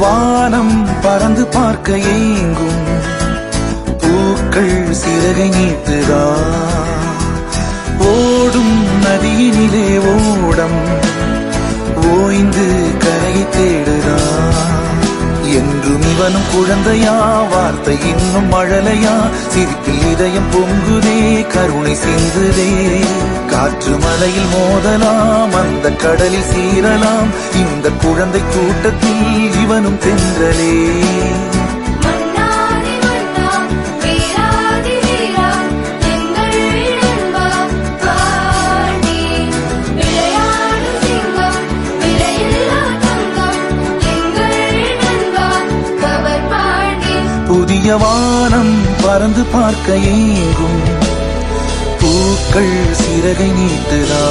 வானம் பறந்து பார்க்க ஏங்கும் பூக்கள் சிறகை நீட்டுதா ஓடும் நதியினிலே ஓடம் ஓய்ந்து கரையை தேடுதா என்றும் இவனும் குழந்தையா வார்த்தை இன்னும் மழலையா சிரிப்பில் இதயம் பொங்குதே கருணை சிந்துதே காற்று மலையில் மோதலாம் அந்த கடலில் சீரலாம் இந்த குழந்தை கூட்டத்தில் இவனும் தென்றலே புதிய வானம் பறந்து பார்க்க ஏங்கும் பூக்கள் சிறகை நீட்டுதா